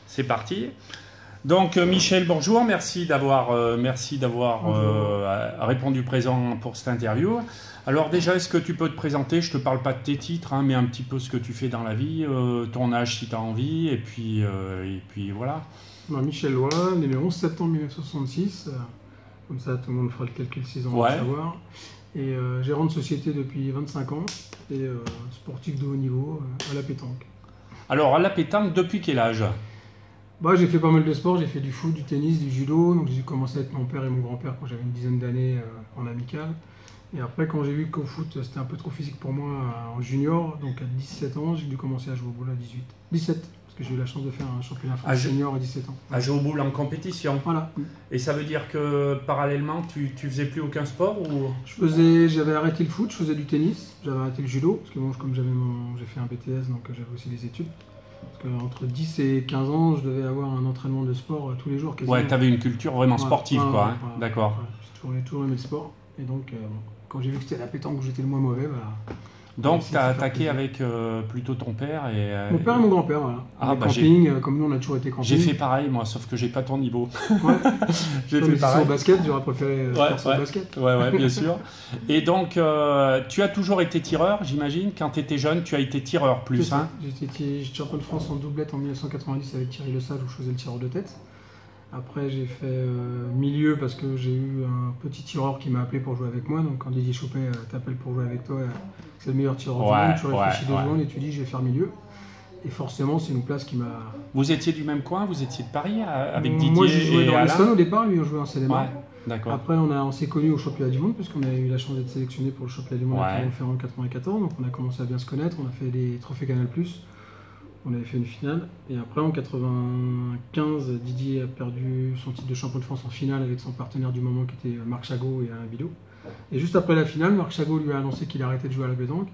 C'est parti. Donc Michel, bonjour, merci d'avoir répondu présent pour cette interview. Alors déjà, est-ce que tu peux te présenter? Je ne te parle pas de tes titres, hein, mais un petit peu ce que tu fais dans la vie, ton âge si tu as envie, et puis voilà. Michel Loy, né le 11 septembre 1966, comme ça tout le monde fera le calcul 6 ans Ouais. de savoir. Et gérant de société depuis 25 ans, et sportif de haut niveau à la pétanque. Alors à la pétanque, depuis quel âge? J'ai fait pas mal de sports, j'ai fait du foot, du tennis, du judo, donc j'ai commencé avec mon père et mon grand-père quand j'avais une dizaine d'années en amical. Et après, quand j'ai vu qu'au foot c'était un peu trop physique pour moi en junior, donc à 17 ans, j'ai dû commencer à jouer au boule à 17, parce que j'ai eu la chance de faire un championnat France senior à 17 ans. À jouer au boule en compétition. Voilà. Et ça veut dire que parallèlement, tu faisais plus aucun sport ou... J'avais arrêté le foot, je faisais du tennis, j'avais arrêté le judo, parce que bon, comme j'ai fait un BTS, donc j'avais aussi des études. Parce qu'entre 10 et 15 ans, je devais avoir un entraînement de sport tous les jours. Quasiment. Ouais, tu avais une culture vraiment sportive, quoi. Hein. D'accord. J'ai toujours aimé le sport. Et donc, quand j'ai vu que c'était la pétanque où j'étais le moins mauvais, donc, tu as attaqué avec plutôt ton père et... Mon peur et mon grand-père, voilà. Camping, comme nous, on a toujours été camping. J'ai fait pareil, moi, sauf que j'ai pas ton niveau. Ouais. J'ai fait pareil. Au basket, j'aurais préféré faire sur le basket. Ouais, bien sûr. Et donc, tu as toujours été tireur, j'imagine. Quand tu étais jeune, tu as été tireur plus, hein? J'étais champion de France en doublette en 1990 avec Thierry Le Sage, où je faisais le tireur de tête. Après, j'ai fait milieu parce que j'ai eu un petit tireur qui m'a appelé pour jouer avec moi. Donc, quand Didier Chopet t'appelle pour jouer avec toi, c'est le meilleur tireur du monde. Tu réfléchis 2 secondes et tu dis, je vais faire milieu. Et forcément, c'est une place qui m'a... Vous étiez du même coin? Vous étiez de Paris avec Didier? Moi, j'ai joué et dans Alain. l'Essonne au départ. Lui, on jouait en CNMA. Ouais, d'accord. Après, on s'est connus au championnat du monde parce qu'on a eu la chance d'être sélectionné pour le championnat du monde à Clermont-Ferrand en 94. Donc, on a commencé à bien se connaître. On a fait des trophées Canal+. On avait fait une finale. Et après, en 95, Didier a perdu son titre de champion de France en finale avec son partenaire du moment qui était Marc Chagot et Alain Bidot. Et juste après la finale, Marc Chagot lui a annoncé qu'il arrêtait de jouer à la pétanque.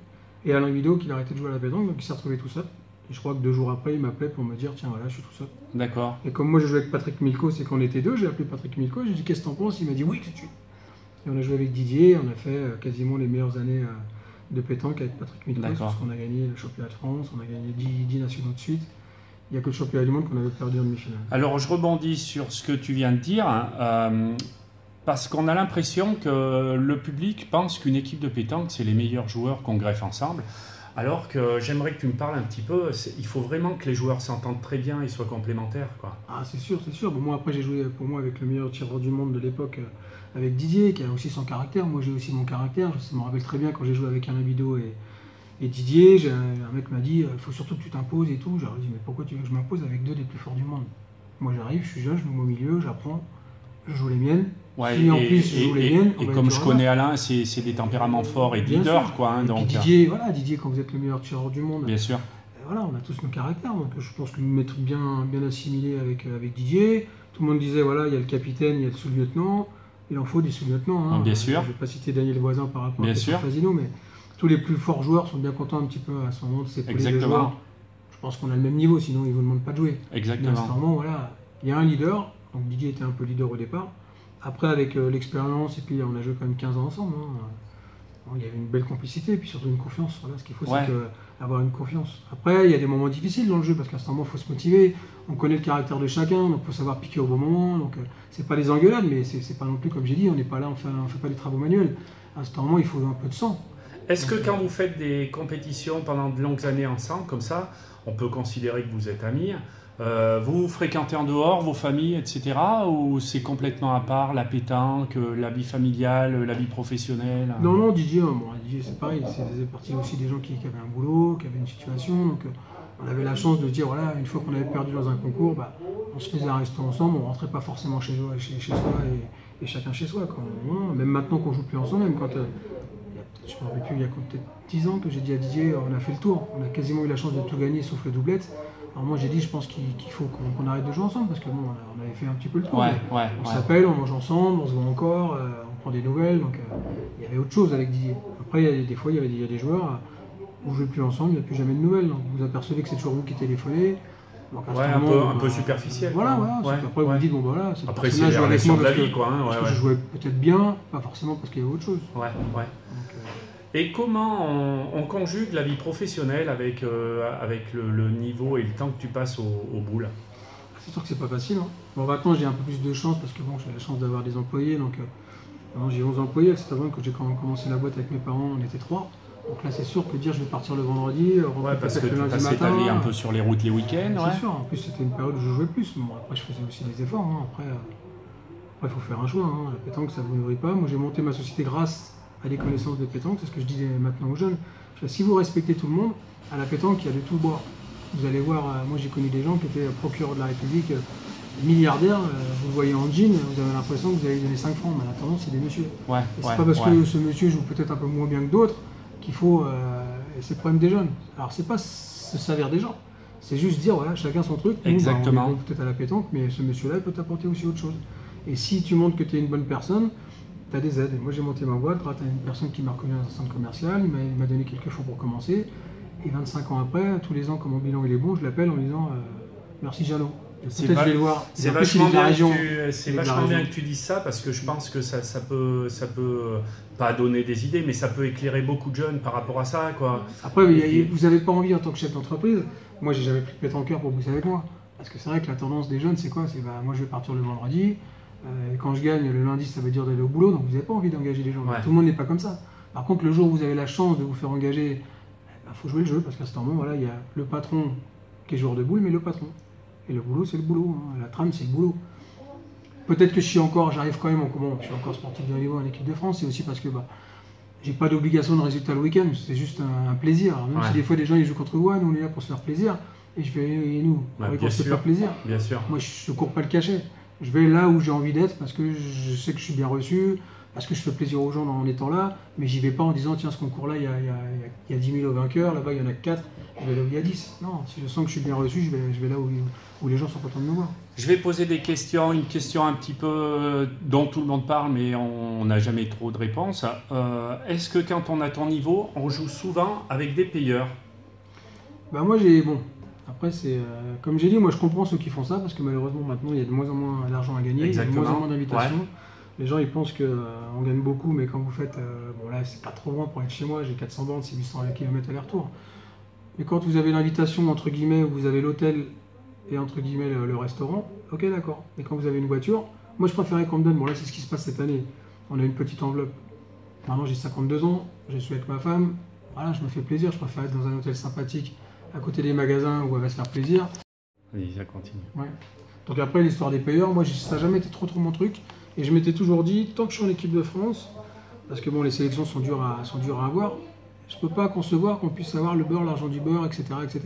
Et Alain Bidot qu'il arrêtait de jouer à la pétanque. Donc il s'est retrouvé tout seul. Et je crois que 2 jours après, il m'appelait pour me dire, tiens, voilà, je suis tout seul. D'accord. Et comme moi, je jouais avec Patrick Milko, c'est qu'on était 2, j'ai appelé Patrick Milko. J'ai dit, qu'est-ce que t'en penses? Il m'a dit, oui, tout de suite. Et on a joué avec Didier. On a fait quasiment les meilleures années de pétanque avec Patrick Milko. Parce qu'on a gagné le championnat de France, on a gagné 10 nationaux de suite. Il n'y a que le championnat du monde qu'on avait perdu en demi-finale. Alors, je rebondis sur ce que tu viens de dire, parce qu'on a l'impression que le public pense qu'une équipe de pétanque, c'est les meilleurs joueurs qu'on greffe ensemble, alors que j'aimerais que tu me parles un petit peu. Il faut vraiment que les joueurs s'entendent très bien et soient complémentaires, quoi. Ah, c'est sûr, c'est sûr. Bon, moi, après, j'ai joué pour moi avec le meilleur tireur du monde de l'époque, avec Didier, qui a aussi son caractère. Moi, j'ai aussi mon caractère. Je me rappelle très bien quand j'ai joué avec Alain Bidot et Didier, un mec m'a dit, il faut surtout que tu t'imposes et tout. J'ai dit, mais pourquoi tu veux que je m'impose avec 2 des plus forts du monde? Moi j'arrive, je suis jeune, je me mets au milieu, j'apprends, je joue les miennes. Ouais, et en plus, je joue les miennes. Et comme je connais Alain, c'est des tempéraments forts et de leader, quoi. Hein, donc... Didier, quand vous êtes le meilleur tireur du monde, bien sûr. Voilà, on a tous nos caractères. Donc je pense que nous m'être bien assimilés avec Didier. Tout le monde disait, voilà, il y a le capitaine, il y a le sous-lieutenant. Il en faut des sous-lieutenants. Hein. Bien sûr. Je ne vais pas citer Daniel Voisin par rapport à Fasino, mais tous les plus forts joueurs sont bien contents un petit peu à son moment de s'épauler les joueurs. Je pense qu'on a le même niveau, sinon ils ne vous demandent pas de jouer. Exactement. Mais à ce moment, voilà, il y a un leader. Donc Didier était un peu leader au départ. Après, avec l'expérience, et puis on a joué quand même 15 ans ensemble. Il y avait une belle complicité, et puis surtout une confiance. Voilà, ce qu'il faut, c'est avoir une confiance. Après, il y a des moments difficiles dans le jeu, parce qu'à ce moment, il faut se motiver. On connaît le caractère de chacun, donc il faut savoir piquer au bon moment. Donc c'est pas des engueulades, mais c'est pas non plus, comme j'ai dit, on n'est pas là, on fait pas des travaux manuels. À ce moment, il faut un peu de sang. Est-ce que quand vous faites des compétitions pendant de longues années ensemble, comme ça, on peut considérer que vous êtes amis, vous fréquentez en dehors vos familles, etc. Ou c'est complètement à part, la pétanque, la vie familiale, la vie professionnelle? Non, Didier, c'est pareil, c'est faisait partie aussi des gens qui avaient un boulot, qui avaient une situation. Donc on avait la chance de se dire, voilà, une fois qu'on avait perdu dans un concours, on se faisait un resto ensemble, on rentrait pas forcément chez soi et chacun chez soi. Même maintenant qu'on joue plus ensemble, même quand... je me rappelle plus, il y a peut-être 10 ans que j'ai dit à Didier, on a fait le tour, on a quasiment eu la chance de tout gagner sauf le doublette. Alors moi j'ai dit, je pense qu'il faut qu'on arrête de jouer ensemble parce que bon, on avait fait un petit peu le tour. On s'appelle, on mange ensemble, on se voit encore, on prend des nouvelles, donc il y avait autre chose avec Didier. Après des fois il y a des joueurs, vous ne jouez plus ensemble, il n'y a plus jamais de nouvelles, donc vous apercevez que c'est toujours vous qui téléphonez. Donc, un peu superficiel. Voilà. Après vous dites, bon voilà, après c'est la relation de la vie, quoi. Parce que je jouais peut-être bien, pas forcément parce qu'il y avait autre chose. Et comment on conjugue la vie professionnelle avec le niveau et le temps que tu passes au boule? C'est sûr que c'est pas facile. Hein. Bon, maintenant j'ai un peu plus de chance parce que bon, j'ai la chance d'avoir des employés. Donc, j'ai 11 employés. C'est avant que j'ai commencé la boîte avec mes parents, on était 3. Donc là, c'est sûr que dire je vais partir le vendredi, parce que le lundi tu matin. t'étaler un peu sur les routes les week-ends. C'est sûr. En plus, c'était une période où je jouais plus. Bon, après, je faisais aussi des efforts. Hein. Après, il faut faire un choix. Hein. La pétanque, ça ne vous nourrit pas. Moi, j'ai monté ma société grâce à des connaissances de pétanque. C'est ce que je dis maintenant aux jeunes. Si vous respectez tout le monde, à la pétanque, il y a de tout boire. Vous allez voir, moi j'ai connu des gens qui étaient procureurs de la République, milliardaires, vous le voyez en jean, vous avez l'impression que vous allez lui donner 5 francs, mais en attendant, c'est des messieurs. C'est pas parce que ce monsieur joue peut-être un peu moins bien que d'autres qu'il faut. C'est le problème des jeunes. Alors, c'est pas se servir des gens, c'est juste dire, voilà, chacun son truc. Nous, Exactement. on est peut-être à la pétanque, mais ce monsieur-là, il peut t'apporter aussi autre chose. Et si tu montres que tu es une bonne personne, tu as des aides. Et moi, j'ai monté ma boîte, tu as une personne qui m'a reconnu dans un centre commercial, il m'a donné quelques fonds pour commencer. Et 25 ans après, tous les ans, quand mon bilan il est bon, je l'appelle en lui disant merci Jeannot. Peut-être je vais le voir. C'est vachement bien que tu dises ça parce que je pense que ça peut pas donner des idées, mais ça peut éclairer beaucoup de jeunes par rapport à ça, quoi. Après, vous n'avez pas envie en tant que chef d'entreprise. Moi, j'ai jamais pris de pétanqueur pour bosser avec moi. Parce que c'est vrai que la tendance des jeunes, c'est quoi? C'est moi, je vais partir le vendredi. Quand je gagne le lundi, ça veut dire d'aller au boulot. Donc, vous n'avez pas envie d'engager les gens. Tout le monde n'est pas comme ça. Par contre, le jour où vous avez la chance de vous faire engager, faut jouer le jeu, parce qu'à ce moment, voilà, il y a le patron qui est joueur de boules, mais le patron. Et le boulot, c'est le boulot. Hein. La trame, c'est le boulot. Peut-être que j'arrive quand même, je suis encore sportif de haut niveau en équipe de France, c'est aussi parce que j'ai pas d'obligation de résultat le week-end, c'est juste un plaisir. Alors, même si des fois des gens ils jouent contre moi, nous on est là pour se faire plaisir, et je vais, et nous, on se fait pas plaisir. Bien sûr. Moi, je ne cours pas le cachet. Je vais là où j'ai envie d'être, parce que je sais que je suis bien reçu, parce que je fais plaisir aux gens en étant là, mais j'y vais pas en disant tiens ce concours-là il y a 10 000 vainqueurs, là-bas il y en a 4, je vais là où il y a 10. Non, si je sens que je suis bien reçu, je vais là où les gens sont contents de me voir. Je vais poser une question un petit peu dont tout le monde parle, mais on n'a jamais trop de réponses. Est-ce que quand on a ton niveau, on joue souvent avec des payeurs? Moi après c'est comme j'ai dit, moi je comprends ceux qui font ça, parce que malheureusement maintenant il y a de moins en moins d'argent à gagner, il y a de moins en moins d'invitations. Ouais. Les gens ils pensent qu'on gagne beaucoup, mais quand vous faites, là c'est pas trop loin pour être chez moi, j'ai 400 bandes, c'est 800 km aller-retour. Mais quand vous avez l'invitation, entre guillemets, où vous avez l'hôtel et entre guillemets le restaurant, ok d'accord. Mais quand vous avez une voiture, moi je préférais qu'on me donne, là c'est ce qui se passe cette année, on a une petite enveloppe. Maintenant j'ai 52 ans, je suis avec ma femme, voilà, je me fais plaisir, je préfère être dans un hôtel sympathique, à côté des magasins où elle va se faire plaisir. Oui, ça continue. Ouais. Donc après l'histoire des payeurs, moi ça n'a jamais été trop mon truc. Et je m'étais toujours dit, tant que je suis en équipe de France, parce que les sélections sont dures à avoir, je ne peux pas concevoir qu'on puisse avoir le beurre, l'argent du beurre, etc., etc.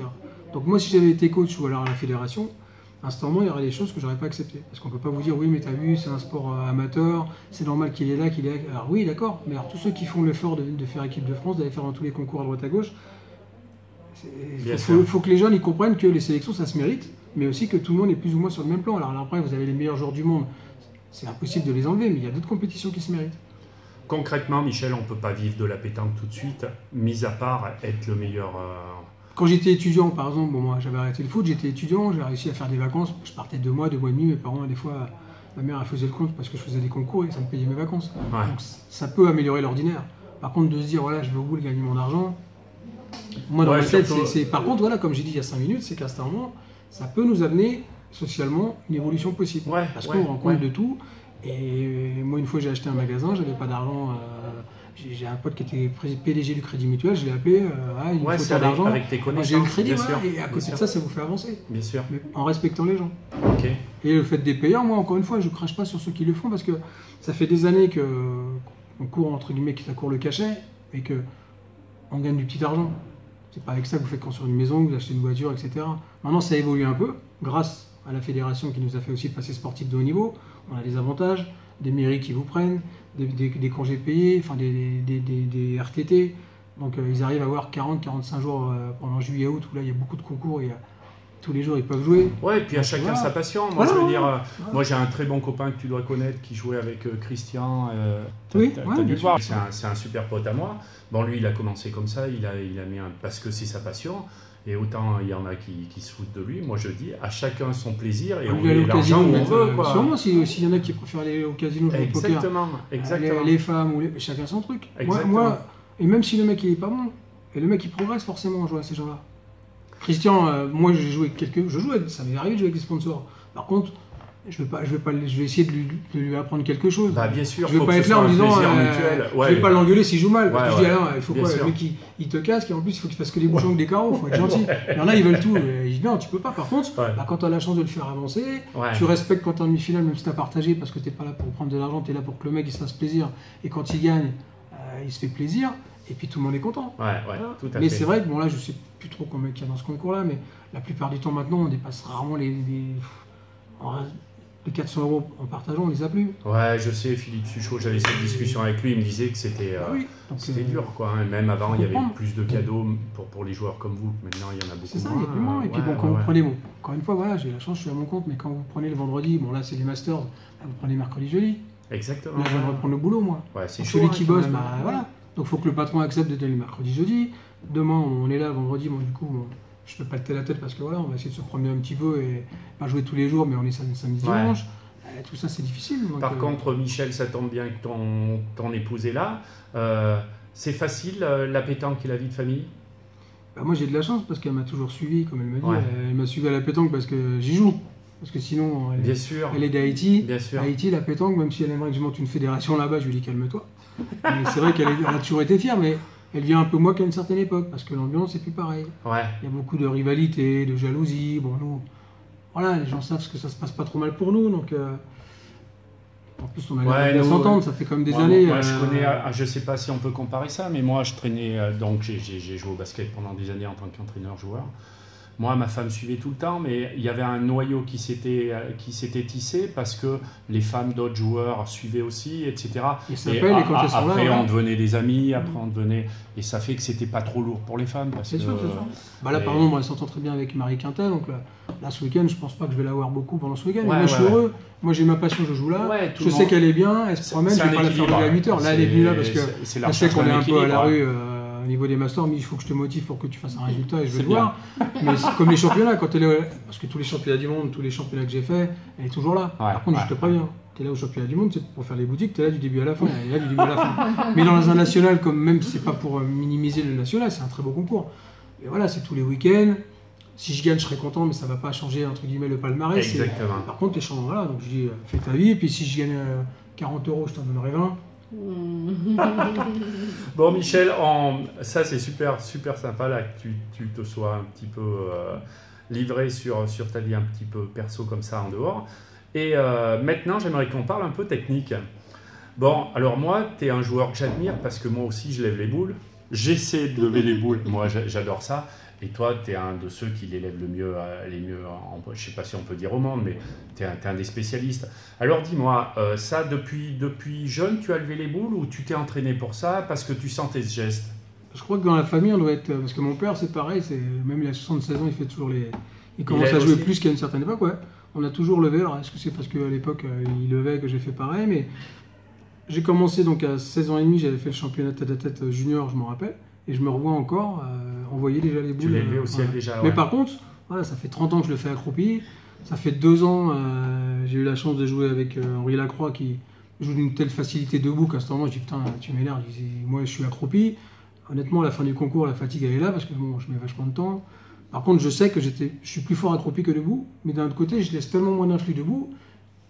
Donc moi, si j'avais été coach ou alors à la fédération, à ce moment, il y aurait des choses que je n'aurais pas acceptées. Parce qu'on ne peut pas vous dire, oui, mais tu as vu, c'est un sport amateur, c'est normal qu'il est là, qu'il est là. Alors oui, d'accord, mais alors tous ceux qui font l'effort de faire équipe de France, d'aller faire dans tous les concours à droite à gauche, il faut que les jeunes ils comprennent que les sélections, ça se mérite, mais aussi que tout le monde est plus ou moins sur le même plan. Alors après, vous avez les meilleurs joueurs du monde, c'est impossible de les enlever, mais il y a d'autres compétitions qui se méritent. Concrètement, Michel, on ne peut pas vivre de la pétanque tout de suite, mis à part être le meilleur... Quand j'étais étudiant, par exemple, moi j'avais arrêté le foot, j'étais étudiant, j'ai réussi à faire des vacances, je partais 2 mois, 2 mois et demi, mes parents, des fois, ma mère elle faisait le compte parce que je faisais des concours et ça me payait mes vacances. Ouais. Donc ça peut améliorer l'ordinaire. Par contre, de se dire, voilà, je vais au bout de gagner mon argent, moi dans ma tête, par contre, voilà, comme j'ai dit il y a 5 minutes, c'est qu'à ce moment, ça peut nous amener socialement une évolution possible. Ouais, parce qu'on rend compte de tout. Et moi, une fois, j'ai acheté un magasin, j'avais pas d'argent. J'ai un pote qui était PDG du Crédit Mutuel, je l'ai appelé, il me faut tant d'argent. Avec tes connaissances. J'ai eu le crédit, et à côté de ça, ça vous fait avancer. Bien sûr. Mais en respectant les gens. Okay. Et le fait des payeurs, moi, encore une fois, je ne crache pas sur ceux qui le font, parce que ça fait des années qu'on court, entre guillemets, que ça court le cachet, et qu'on gagne du petit argent. C'est pas avec ça que vous faites construire une maison, que vous achetez une voiture, etc. Maintenant, ça évolue un peu, grâce à la fédération qui nous a fait aussi passer sportif de haut niveau. On a des avantages, des mairies qui vous prennent, des congés payés, enfin des RTT. Donc ils arrivent à avoir 40-45 jours pendant juillet-août, où là il y a beaucoup de concours et tous les jours ils peuvent jouer. Ouais, et puis à chacun sa passion. Moi je veux dire, moi j'ai un très bon copain que tu dois connaître qui jouait avec Christian. Oui, t'as dû le voir. C'est un super pote à moi. Bon, lui il a commencé comme ça, il a mis parce que c'est sa passion. Et autant il y en a qui se foutent de lui, moi je dis à chacun son plaisir et on met l'argent où on veut. Sûrement, s'il y en a qui préfèrent aller au casino jouer au poker, exactement. Les femmes, chacun son truc. Moi, et même si le mec il est pas bon, et le mec il progresse forcément en jouant à ces gens-là. Christian, moi je joue, ça m'est arrivé de jouer avec des sponsors. Par contre, je vais essayer de lui apprendre quelque chose. Bah, bien sûr, je vais pas être là en disant, ouais, je vais pas l'engueuler s'il joue mal. Parce que je dis, alors, il faut quoi, sûr. le mec il te casque et en plus il faut qu'il fasse que des bouchons avec des carreaux, il faut être gentil. Il y en a, ils veulent tout. Et je dis, non, tu peux pas. Par contre, quand tu as la chance de le faire avancer, tu respectes quand tu es en demi-finale, même si tu as partagé, parce que tu n'es pas là pour prendre de l'argent, tu es là pour que le mec il se fasse plaisir. Et quand il gagne, il se fait plaisir. Et puis tout le monde est content. Voilà. Tout à fait. Mais c'est vrai que bon là, je sais plus trop combien il y a dans ce concours-là, mais la plupart du temps maintenant, on dépasse rarement les 400 € en partageant, on les a plus. Ouais, je sais, Philippe Suchot, j'avais cette discussion avec lui, il me disait que c'était dur, quoi. Hein. Même avant, il y avait plus de cadeaux pour les joueurs comme vous. Maintenant, il y en a beaucoup moins. C'est ça, il y a plus moins. Et puis bon, quand vous prenez, encore une fois, voilà, j'ai la chance, je suis à mon compte, mais quand vous prenez le vendredi, bon là, c'est les Masters, là, vous prenez mercredi, jeudi. Exactement. Là, je viens de reprendre le boulot, moi. Ouais, c'est chaud. Celui qui bosse, voilà. Donc, il faut que le patron accepte de donner le mercredi, jeudi. Demain, on est là, vendredi, bon, du coup, je ne peux pas le tête à tête parce que voilà, on va essayer de se promener un petit peu et pas jouer tous les jours, mais on est samedi, dimanche. Tout ça, c'est difficile. Donc, Par contre, Michel, ça tombe bien que ton épouse est là. C'est facile, la pétanque et la vie de famille? Moi, j'ai de la chance parce qu'elle m'a toujours suivi, comme elle m'a dit. Elle m'a suivi à la pétanque parce que j'y joue. Parce que sinon, elle est d'Haïti. Haïti, la pétanque, même si elle aimerait que je monte une fédération là-bas, je lui dis calme-toi. Mais c'est vrai qu'elle a toujours été fière, mais elle vient un peu moins qu'à une certaine époque, parce que l'ambiance c'est plus pareil. Il y a beaucoup de rivalité, de jalousie. Bon, nous, voilà, les gens savent que ça se passe pas trop mal pour nous, donc en plus on a l'air de s'entendre, ça fait comme des années. Moi, je connais, je sais pas si on peut comparer ça, mais moi je traînais, donc j'ai joué au basket pendant des années en tant qu'entraîneur-joueur. Moi, ma femme suivait tout le temps, mais il y avait un noyau qui s'était tissé parce que les femmes d'autres joueurs suivaient aussi, etc. Après, on devenait des amis, après on devenait... Et ça fait que c'était pas trop lourd pour les femmes. C'est sûr. Là, par exemple, elle s'entend très bien avec Marie Quintet, donc là, ce week-end, je pense pas que je vais la voir beaucoup pendant ce week-end. Moi, je suis heureux. Moi, j'ai ma passion, je joue là. Je sais qu'elle est bien, elle se promène, je vais pas la faire jouer à 8h. Là, elle est venue là parce que je sais qu'on est un peu à la rue. Au niveau des masters, mais il faut que je te motive pour que tu fasses un résultat et je vais le voir. Mais comme les championnats, parce que tous les championnats du monde, tous les championnats que j'ai fait, elle est toujours là. Par contre, je te préviens, tu es là au championnat du monde, c'est pour faire les boutiques, tu es là du début à la fin. Elle est là du début à la fin. Mais dans un national, même si c'est pas pour minimiser le national, c'est un très beau concours. Et voilà, c'est tous les week-ends. Si je gagne, je serai content, mais ça ne va pas changer entre guillemets le palmarès. Exactement. Par contre, les champs, voilà, donc je dis, fais ta vie, et puis si je gagne 40 €, je t'en donnerai 20. Bon Michel, ça c'est super sympa là que tu te sois un petit peu livré sur ta vie un petit peu perso comme ça en dehors. Et maintenant j'aimerais qu'on parle un peu technique. Bon, alors moi tu es un joueur que j'admire parce que moi aussi je lève les boules. J'essaie de lever les boules, moi j'adore ça. Et toi, tu es un de ceux qui les lèvent les mieux, je ne sais pas si on peut dire au monde, mais tu es un des spécialistes. Alors dis-moi, ça, depuis jeune, tu as levé les boules ou tu t'es entraîné pour ça parce que tu sentais ce geste? Je crois que dans la famille, on doit être... Parce que mon père, c'est pareil, même il a 76 ans, il fait toujours les... Il commence à jouer plus qu'à une certaine époque, ouais. On a toujours levé, alors est-ce que c'est parce qu'à l'époque, il levait que j'ai fait pareil, mais j'ai commencé donc à 16 ans et demi, j'avais fait le championnat tête-à-tête junior, je m'en rappelle. Et je me revois encore envoyer déjà les boules. Tu l'as levé au ciel déjà, Mais par contre, voilà, ça fait 30 ans que je le fais accroupi. Ça fait 2 ans, j'ai eu la chance de jouer avec Henri Lacroix qui joue d'une telle facilité debout qu'à ce moment je dis putain, tu m'énerves. Moi, je suis accroupi. Honnêtement, à la fin du concours, la fatigue elle est là parce que bon, je mets vachement de temps. Par contre, je sais que je suis plus fort accroupi que debout. Mais d'un autre côté, je laisse tellement moins d'influx debout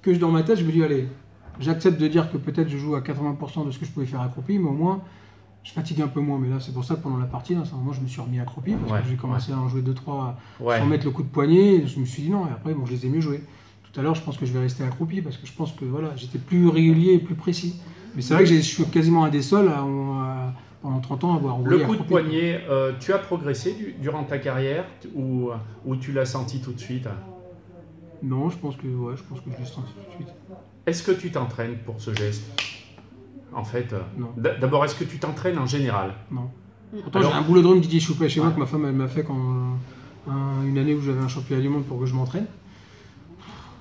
que dans ma tête, je me dis allez, j'accepte de dire que peut-être je joue à 80% de ce que je pouvais faire accroupi, mais au moins je fatigue un peu moins. Mais là, c'est pour ça que pendant la partie, à un moment, je me suis remis accroupi parce que j'ai commencé à en jouer 2-3 sans mettre le coup de poignet. Et je me suis dit non, et après, bon, je les ai mieux joués. Tout à l'heure, je pense que je vais rester accroupi parce que je pense que voilà, j'étais plus régulier et plus précis. Mais c'est vrai que je suis quasiment un des seuls pendant 30 ans à avoir envoyé accroupi. Le coup de poignet, tu as progressé durant ta carrière ou tu l'as senti tout de suite? Non, je pense que je l'ai senti tout de suite. Est-ce que tu t'entraînes pour ce geste? En fait, non. D'abord, est-ce que tu t'entraînes en général? Non. Pourtant, j'ai un boulodrome Didier Choupet chez moi que ma femme elle m'a fait une année où j'avais un championnat du monde pour que je m'entraîne.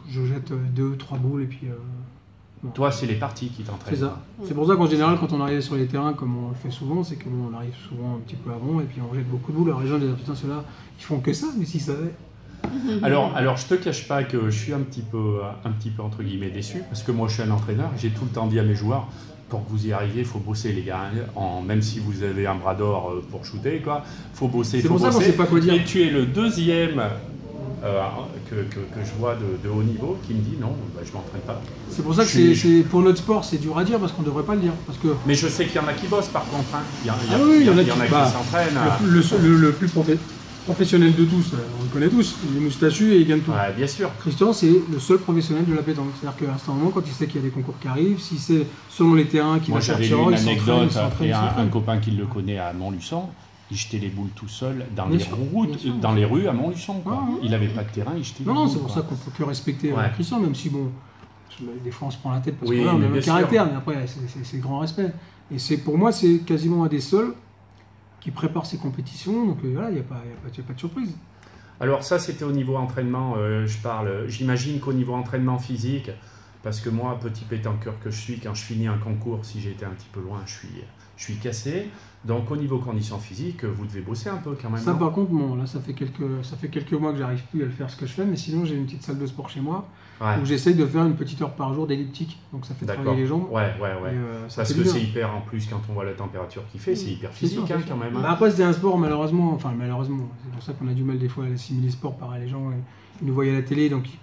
Je jette 2-3 boules et puis... Toi, c'est les parties qui t'entraînent. C'est ça. C'est pour ça qu'en général, quand on arrive sur les terrains, comme on le fait souvent, c'est qu'on arrive souvent un petit peu avant et puis on jette beaucoup de boules. Alors les gens disent putain, ceux-là, ils font que ça, mais s'ils savaient... Alors, je te cache pas que je suis un petit peu entre guillemets déçu parce que moi je suis un entraîneur et j'ai tout le temps dit à mes joueurs pour que vous y arriviez, il faut bosser, les gars. Même si vous avez un bras d'or pour shooter, quoi. Faut bosser, c'est pour ça qu'on sait pas quoi dire. Et tu es le deuxième que je vois de haut niveau qui me dit non, bah, je m'entraîne pas. C'est pour ça que pour notre sport, c'est dur à dire parce qu'on devrait pas le dire. Parce que... Mais je sais qu'il y en a qui bossent par contre. Hein. Il y en a qui s'entraînent. Le plus professionnel de tous, on le connaît tous, il est moustachu et il gagne tout. Ouais, bien sûr. Christian, c'est le seul professionnel de la pétanque. C'est-à-dire qu'à ce moment, quand il sait qu'il y a des concours qui arrivent, si c'est selon les terrains qu'il va faire tirer, une anecdote, et un copain qui le connaît à Montluçon, il jetait les boules tout seul dans les rues à Montluçon. Il n'avait pas de terrain, il jetait les boules. Non, c'est pour ça qu'on ne peut que respecter Christian, même si bon, des fois on se prend la tête parce qu'on a le même caractère, mais après c'est grand respect. Et pour moi, c'est quasiment un des seuls qui prépare ses compétitions, donc voilà, il n'y a pas de surprise. Alors ça, c'était au niveau entraînement, j'imagine qu'au niveau entraînement physique, parce que moi, petit pétanqueur que je suis, quand je finis un concours, si j'ai été un petit peu loin, je suis cassé. Donc au niveau conditions physiques, vous devez bosser un peu quand même. Ça par contre, bon, là ça fait quelques mois que j'arrive plus à le faire ce que je fais, mais sinon j'ai une petite salle de sport chez moi où j'essaye de faire une petite heure par jour d'elliptique, donc ça fait travailler les jambes. Ouais. Parce que c'est hyper, en plus quand on voit la température qu'il fait, c'est hyper physique quand même. Bah après c'est un sport malheureusement, c'est pour ça qu'on a du mal des fois à assimiler sport, pareil les gens ils nous voient à la télé, donc ils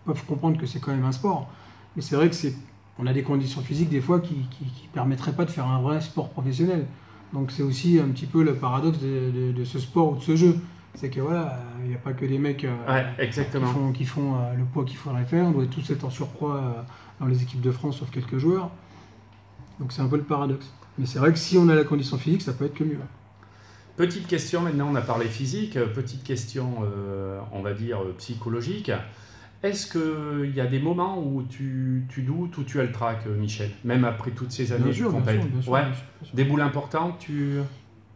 peuvent comprendre que c'est quand même un sport. Mais c'est vrai que on a des conditions physiques des fois qui permettraient pas de faire un vrai sport professionnel. Donc c'est aussi un petit peu le paradoxe de ce sport ou de ce jeu. C'est que voilà, il n'y a pas que des mecs qui font le poids qu'il faudrait faire. On doit tous être en surpoids dans les équipes de France, sauf quelques joueurs. Donc c'est un peu le paradoxe. Mais c'est vrai que si on a la condition physique, ça peut être que mieux. Petite question, maintenant on a parlé physique, petite question, on va dire, psychologique. Est-ce qu'il y a des moments où tu doutes ou tu as le trac, Michel, même après toutes ces années de compète? Bien sûr. Des boules importantes,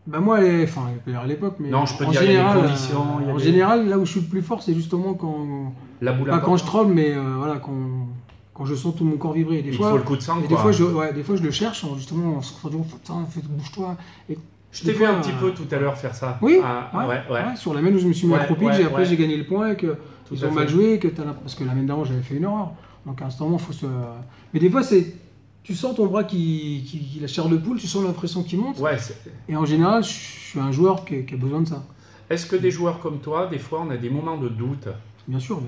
Bah moi, à l'époque, mais non, je peux dire général, les conditions. En général, là où je suis le plus fort, c'est justement quand quand je troll, mais voilà, quand je sens tout mon corps vibrer. Des fois, il faut le coup de sang. Des fois, je le cherche, justement, en se disant, bouge-toi. Je t'ai vu un petit peu tout à l'heure faire ça. Oui, sur la main où je me suis mis accroupi, après j'ai gagné le point et que ils ont mal joué, parce que la main d'avant j'avais fait une erreur. Donc à un instant, il faut se. Mais des fois, tu sens ton bras qui la chair de poule, tu sens l'impression qui monte. Et en général, je suis un joueur qui a besoin de ça. Est-ce que des joueurs comme toi, des fois, on a des moments de doute? Bien sûr.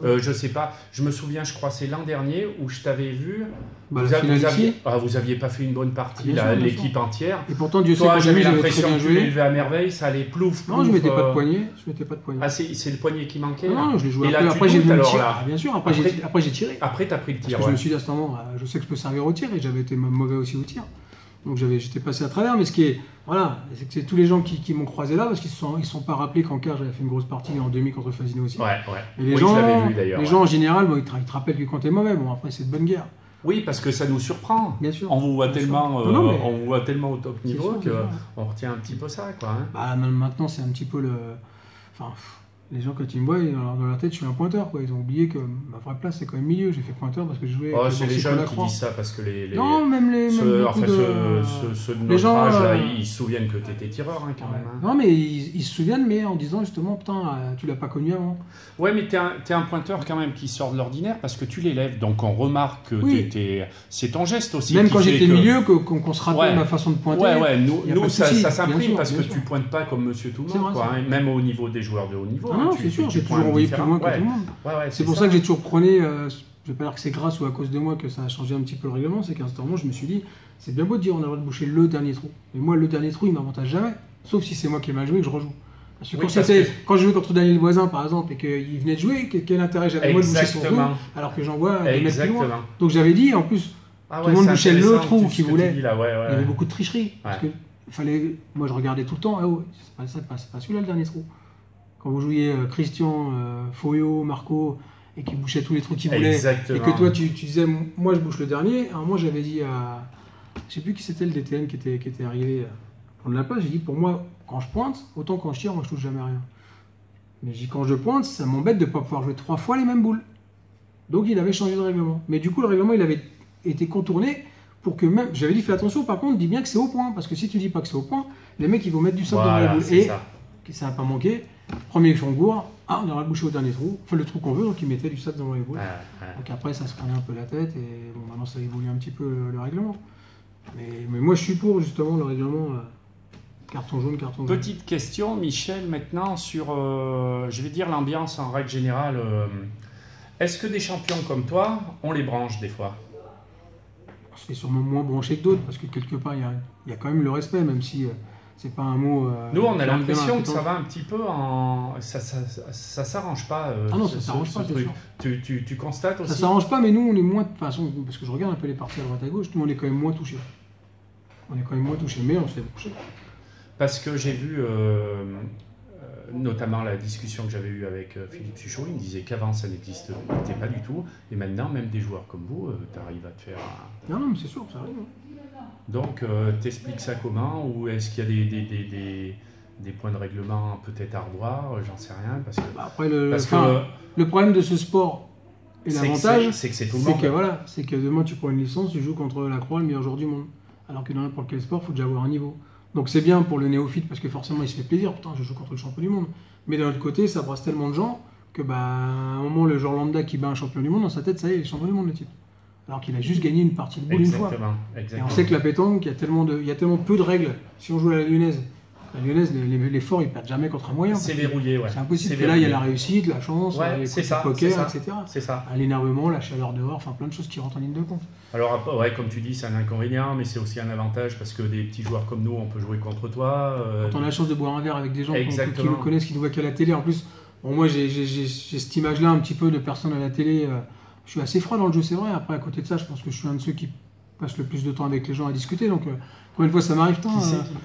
Je sais pas, je me souviens, je crois c'est l'an dernier où je t'avais vu, vous aviez pas fait une bonne partie, l'équipe entière. Et pourtant, Dieu sait que j'avais l'impression que tu l'élevais à merveille, ça allait plouf. Non, je mettais pas de poignet. Ah, c'est le poignet qui manquait? Non, je l'ai joué. Et là, après j'ai voulu alors tirer. là. Bien sûr, après j'ai tiré. Après, tu as pris le tir. Parce que je me suis dit à ce moment, je sais que je peux servir au tir et j'avais été mauvais aussi au tir. Donc j'étais passé à travers, mais ce qui est, voilà, c'est que c'est tous les gens qui m'ont croisé là, parce qu'ils ne sont pas rappelés qu'en quart j'avais fait une grosse partie en demi contre Fasino aussi. Et les gens, je l'avais vu d'ailleurs. Les gens en général, ils te rappellent que quand t'es mauvais, bon après c'est de bonne guerre. Oui, parce que ça nous surprend. Bien sûr. On vous voit tellement, on vous voit tellement au top niveau qu'on retient un petit peu ça, quoi. Hein. Bah, maintenant c'est un petit peu le, les gens, quand ils me voient, dans leur tête, je suis un pointeur. Ils ont oublié que ma vraie place, c'est quand même milieu. J'ai fait pointeur parce que je jouais. C'est les jeunes qui disent ça parce que non, même ceux de notre âge, là, ils se souviennent que tu étais tireur, quand même. Hein. Non, mais ils se souviennent, mais en disant justement, putain, tu l'as pas connu avant. Ouais, mais t'es un pointeur quand même qui sort de l'ordinaire parce que tu l'élèves. Donc on remarque que c'est ton geste aussi. Même quand j'étais milieu, qu'on se rappelle ma façon de pointer. Nous ça s'imprime parce que tu pointes pas comme monsieur tout le monde, quoi. Même au niveau des joueurs de haut niveau. Non, c'est sûr, j'ai toujours envoyé plus loin que tout le monde. C'est pour ça que j'ai toujours prôné, je vais pas dire que c'est grâce ou à cause de moi que ça a changé un petit peu le règlement, c'est qu'à un certain moment, je me suis dit, c'est bien beau de dire on a le droit de boucher le dernier trou. Mais moi, le dernier trou, il m'avantage jamais, sauf si c'est moi qui ai mal joué et que je rejoue. Parce que quand je jouais contre Daniel Voisin, par exemple, et qu'il venait de jouer, quel intérêt j'avais moi de boucher son trou, alors que j'envoie des mètres plus loin. Donc j'avais dit, en plus, tout le monde bouchait le trou qu'il voulait. Il y avait beaucoup de tricherie. Parce que moi, je regardais tout le temps, c'est pas celui-là le dernier trou. Quand vous jouiez Christian, Foyo, Marco, et qui bouchaient tous les trous qu'ils voulaient, et que toi tu disais, moi je bouche le dernier, alors moi j'avais dit à, je sais plus qui c'était le DTN qui était arrivé prendre la place, j'ai dit pour moi, quand je pointe, autant quand je tire, moi je touche jamais rien. Mais j'ai dit quand je pointe, ça m'embête de ne pas pouvoir jouer 3 fois les mêmes boules. Donc il avait changé de règlement. Mais du coup le règlement il avait été contourné pour que même, j'avais dit fais attention par contre, dis bien que c'est au point, parce que si tu dis pas que c'est au point, les mecs ils vont mettre du sable dans les boules. Et ça n'a pas manqué. Premier chambour, on aura bouché au dernier trou, le trou qu'on veut, donc ils mettaient du sable dans les boules. Donc après ça se prenait un peu la tête et bon, maintenant ça évolue un petit peu le règlement. Mais moi, je suis pour, justement, le règlement carton jaune, carton jaune. Petite question, Michel, maintenant, sur, je vais dire, l'ambiance en règle générale. Est-ce que des champions comme toi, on les branche des fois? C'est sûrement moins branché que d'autres, parce que quelque part, il y a quand même le respect, même si c'est pas un mot... Nous, on a l'impression que ça va un petit peu en... Ça s'arrange pas. Ah non, ça s'arrange pas, c'est sûr. Tu constates aussi? Ça s'arrange pas, mais nous, on est moins... De toute façon, parce que je regarde un peu les parties à droite à gauche, nous, on est quand même moins touchés. On est quand même moins touchés, mais on se fait toucher. Parce que j'ai vu, notamment la discussion que j'avais eue avec Philippe Suchot, il me disait qu'avant ça n'existait pas du tout, et maintenant même des joueurs comme vous, tu arrives à te faire... Non, mais c'est sûr, ça arrive. Donc, t'expliques ça comment? Ou est-ce qu'il y a des points de règlement peut-être à revoir? J'en sais rien. Parce que, après, le problème de ce sport, et l'avantage, c'est que c'est tout le monde. C'est que demain tu prends une licence, tu joues contre la Croix, le meilleur joueur du monde. Alors que dans n'importe quel sport, il faut déjà avoir un niveau. Donc c'est bien pour le néophyte parce que forcément il se fait plaisir, putain je joue contre le champion du monde. Mais d'un autre côté ça brasse tellement de gens que à un moment le joueur lambda qui bat un champion du monde, dans sa tête ça y est, il est champion du monde le type. Alors qu'il a juste gagné une partie de boule une fois. Et on sait que la pétanque, il y a tellement peu de règles. Si on joue à la lyonnaise, les forts ils perdent jamais contre un moyen. C'est verrouillé, ouais. C'est impossible. Et là il y a la réussite, la chance, ouais, le poker, etc. C'est ça. L'énervement, la chaleur dehors, enfin plein de choses qui rentrent en ligne de compte. Alors, ouais, comme tu dis, c'est un inconvénient, mais c'est aussi un avantage parce que des petits joueurs comme nous, on peut jouer contre toi. Quand on a la chance de boire un verre avec des gens qui nous connaissent, qui nous voient qu'à la télé. En plus, bon, moi j'ai cette image-là un petit peu de personnes à la télé. Je suis assez froid dans le jeu, c'est vrai. Après, à côté de ça, je pense que je suis un de ceux qui passe le plus de temps avec les gens à discuter. Donc, combien de fois ça m'arrive,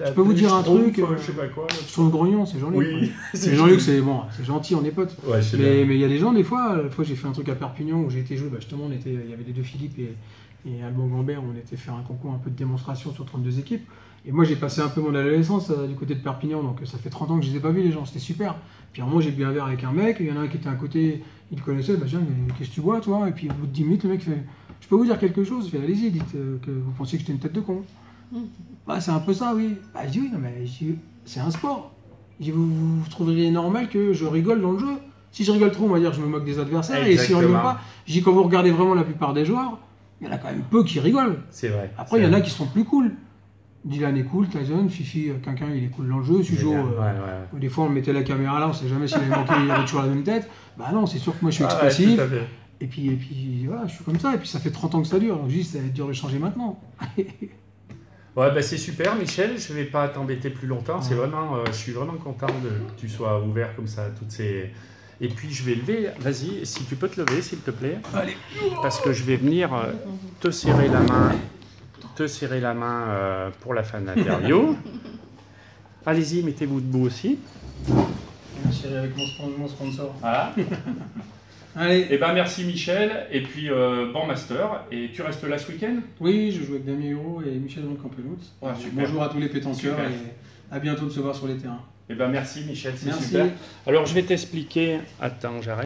je peux vous dire un truc. Je sais pas quoi. Je trouve grognon, c'est Jean-Luc. Oui, c'est Jean-Luc, c'est bon, c'est gentil, on est potes. Ouais, mais il y a des gens, des fois, j'ai fait un truc à Perpignan où j'ai été joué. Justement, il y avait les deux Philippe et Alban Gambert, où on était faire un concours un peu de démonstration sur 32 équipes. Et moi, j'ai passé un peu mon adolescence du côté de Perpignan, donc ça fait 30 ans que je les ai pas vus, les gens, c'était super. Puis à un moment, j'ai bu un verre avec un mec, il y en a un qui était à côté, il le connaissait, tiens, qu'est-ce que tu bois, toi? Et puis au bout de 10 minutes, le mec fait, je peux vous dire quelque chose? Je fais, allez-y, dites que vous pensiez que j'étais une tête de con. C'est un peu ça, oui. Je dis, oui, non, mais c'est un sport. Je dis, vous trouveriez normal que je rigole dans le jeu? Si je rigole trop, on va dire que je me moque des adversaires, et si on rigole pas, je dis, quand vous regardez vraiment la plupart des joueurs, il y en a quand même peu qui rigolent. C'est vrai. Après, il y en a qui sont plus cool. Dylan est cool, Tyson, Fifi, Quinquin, il est cool dans le jeu. Sujo, des fois on mettait la caméra là, on sait jamais s'il avait manqué, il avait toujours la même tête. Non, c'est sûr que moi je suis expressif. Et puis voilà, je suis comme ça. Et puis ça fait 30 ans que ça dure, donc je dis ça va être dur de changer maintenant. Ouais, c'est super, Michel. Je vais pas t'embêter plus longtemps. C'est vraiment, je suis vraiment content que tu sois ouvert comme ça à toutes ces. Et puis je vais lever. Vas-y, si tu peux te lever, s'il te plaît. Allez. Parce que je vais venir te serrer la main. Pour la fin de l'interview. Allez-y, mettez-vous debout aussi. Chérie, avec mon sponsor. Voilà. Allez. Et merci Michel, et puis bon master. Et tu restes là ce week-end? Oui, je joue avec Damien Hérault et Michel Van Campelout. Bonjour à tous les pétanqueurs et à bientôt de se voir sur les terrains. Merci Michel, c'est super. Alors je vais t'expliquer. Attends, j'arrête.